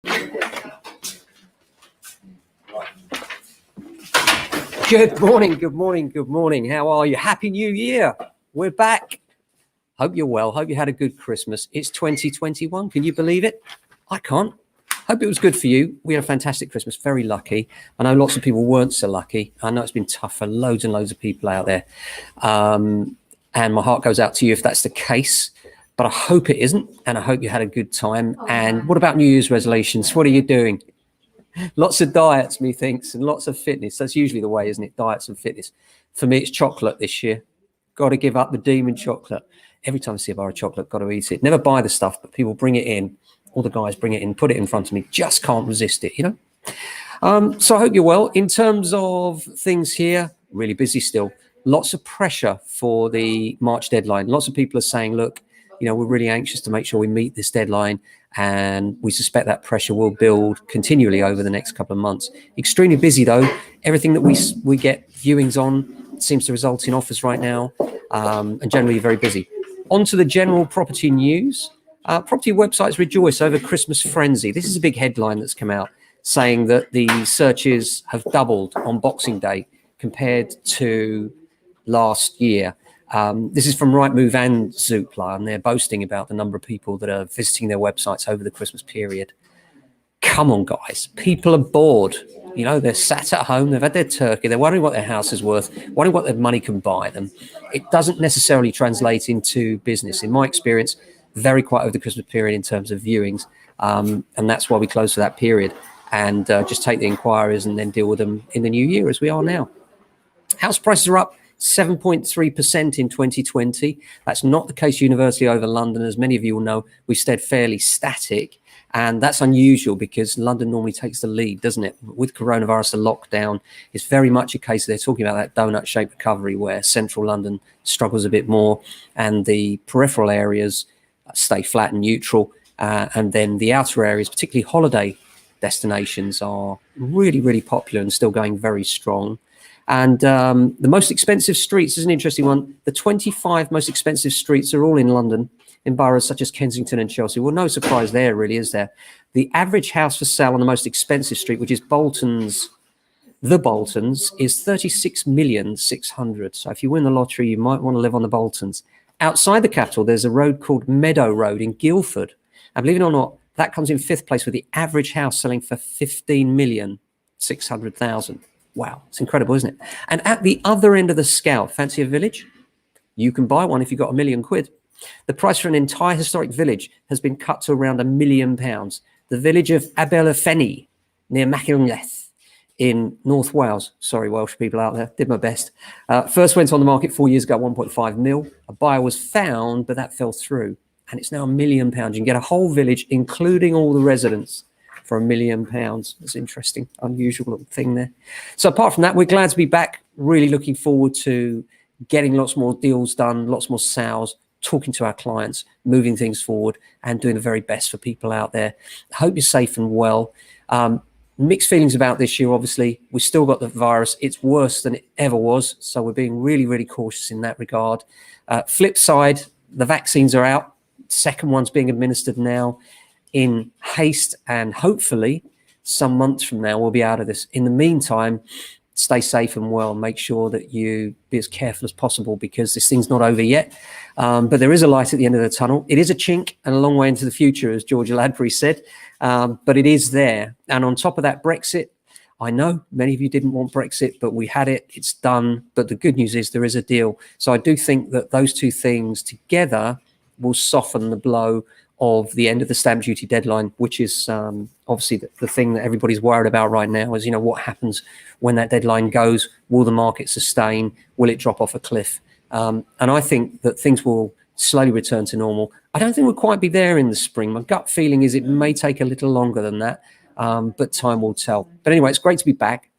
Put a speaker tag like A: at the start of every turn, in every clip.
A: Good morning, good morning, good morning. How are you? Happy New Year. We're back. Hope you're well. Hope you had a good Christmas. It's 2021. Can you believe it? I can't. Hope it was good for you. We had a fantastic Christmas. Very lucky. I know lots of people weren't so lucky. I know it's been tough for loads and loads of people out there. And my heart goes out to you if that's the case. But I hope it isn't. And I hope you had a good time. And what about New Year's resolutions? What are you doing? Lots of diets, methinks, and lots of fitness. That's usually the way, isn't it? Diets and fitness. For me, it's chocolate this year. Got to give up the demon chocolate. Every time I see a bar of chocolate, got to eat it. Never buy the stuff, but people bring it in. All the guys bring it in, put it in front of me. Just can't resist it, you know? So I hope you're well. In terms of things here, really busy still. Lots of pressure for the March deadline. Lots of people are saying, look, you know, we're really anxious to make sure we meet this deadline, and we suspect that pressure will build continually over the next couple of months. Extremely busy though. Everything that we get viewings on seems to result in offers right now, and generally very busy. On to the general property news. Property websites rejoice over Christmas frenzy. This is a big headline that's come out saying that the searches have doubled on Boxing Day compared to last year. This is from Rightmove and Zoopla, and they're boasting about the number of people that are visiting their websites over the Christmas period. Come on, guys. People are bored. You know, they're sat at home. They've had their turkey. They're wondering what their house is worth, wondering what their money can buy them. It doesn't necessarily translate into business. In my experience, very quiet over the Christmas period in terms of viewings. And that's why we close for that period and just take the inquiries and then deal with them in the new year as we are now. House prices are up 7.3% in 2020. That's not the case universally over London. As many of you will know, we've stayed fairly static, and that's unusual because London normally takes the lead, doesn't it? With coronavirus, the lockdown, it's very much a case they're talking about that donut-shaped recovery where central London struggles a bit more and the peripheral areas stay flat and neutral, and then the outer areas, particularly holiday destinations, are really, really popular and still going very strong. And the most expensive streets is an interesting one. The 25 most expensive streets are all in London, in boroughs such as Kensington and Chelsea. Well, no surprise there, really, is there? The average house for sale on the most expensive street, which is the Boltons, is 36,600,000. So if you win the lottery, you might want to live on the Boltons. Outside the capital, there's a road called Meadow Road in Guildford. And believe it or not, that comes in fifth place with the average house selling for 15,600,000. Wow, it's incredible, isn't it? And at the other end of the scale, fancy a village? You can buy one if you've got £1 million. The price for an entire historic village has been cut to around £1 million. The village of Aberfenny near Machynlleth in North Wales. Sorry, Welsh people out there, did my best. First went on the market 4 years ago, 1.5 mil. A buyer was found, but that fell through. And it's now £1 million. You can get a whole village, including all the residents, for £1 million. That's interesting, unusual little thing there. So apart from that, we're glad to be back. Really looking forward to getting lots more deals done, lots more sales, talking to our clients, moving things forward, and doing the very best for people out there. I hope you're safe and well. Mixed feelings about this year, obviously. We've still got the virus. It's worse than it ever was. So we're being really, really cautious in that regard. Flip side, the vaccines are out. Second one's being administered now in haste, and hopefully some months from now we'll be out of this. In the meantime, stay safe and well. Make sure that you be as careful as possible because this thing's not over yet. But there is a light at the end of the tunnel. It is a chink and a long way into the future, as Georgia Ladbury said, but it is there. And on top of that, Brexit, I know many of you didn't want Brexit, but we had it. It's done. But the good news is there is a deal. So I do think that those two things together will soften the blow of the end of the stamp duty deadline, which is obviously the thing that everybody's worried about right now is, you know, what happens when that deadline goes? Will the market sustain? Will it drop off a cliff? And I think that things will slowly return to normal. I don't think we'll quite be there in the spring. My gut feeling is it may take a little longer than that, but time will tell. But anyway, it's great to be back.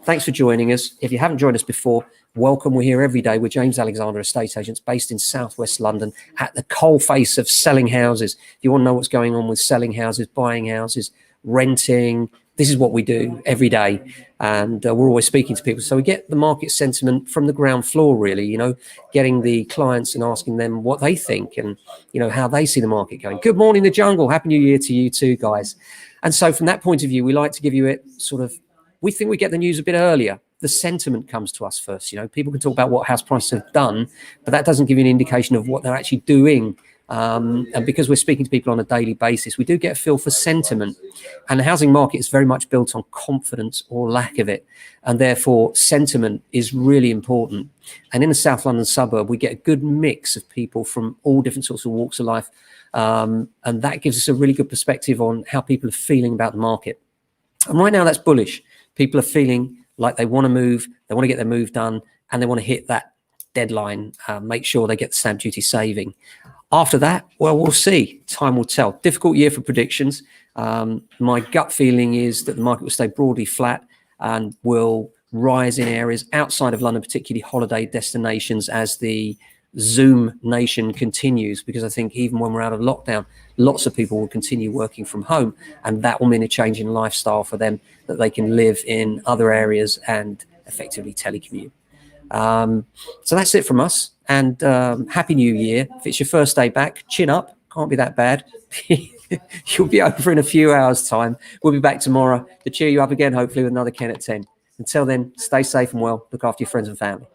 A: Thanks for joining us. If you haven't joined us before, welcome. We're here every day with James Alexander Estate Agents based in southwest London at the coalface of selling houses. If you want to know what's going on with selling houses, buying houses, renting, this is what we do every day. And we're always speaking to people. So we get the market sentiment from the ground floor, really, you know, getting the clients and asking them what they think and, you know, how they see the market going. Good morning, the jungle. Happy New Year to you too, guys. And so from that point of view, we like to give you it sort of, we think we get the news a bit earlier. The sentiment comes to us first. You know, people can talk about what house prices have done, but that doesn't give you an indication of what they're actually doing. And because we're speaking to people on a daily basis, we do get a feel for sentiment. And the housing market is very much built on confidence or lack of it. And therefore, sentiment is really important. And in the South London suburb, we get a good mix of people from all different sorts of walks of life. And that gives us a really good perspective on how people are feeling about the market. And right now, that's bullish. People are feeling like they want to move, they want to get their move done, and they want to hit that deadline, make sure they get the stamp duty saving. After that, well, we'll see. Time will tell. Difficult year for predictions. My gut feeling is that the market will stay broadly flat and will rise in areas outside of London, particularly holiday destinations, as the Zoom nation continues, because I think even when we're out of lockdown, lots of people will continue working from home, and that will mean a change in lifestyle for them, that they can live in other areas and effectively telecommute. So that's it from us, and Happy New Year. If it's your first day back, chin up, can't be that bad. You'll be over in a few hours' time. We'll be back tomorrow to cheer you up again, hopefully with another Ken at 10. Until then, stay safe and well, look after your friends and family.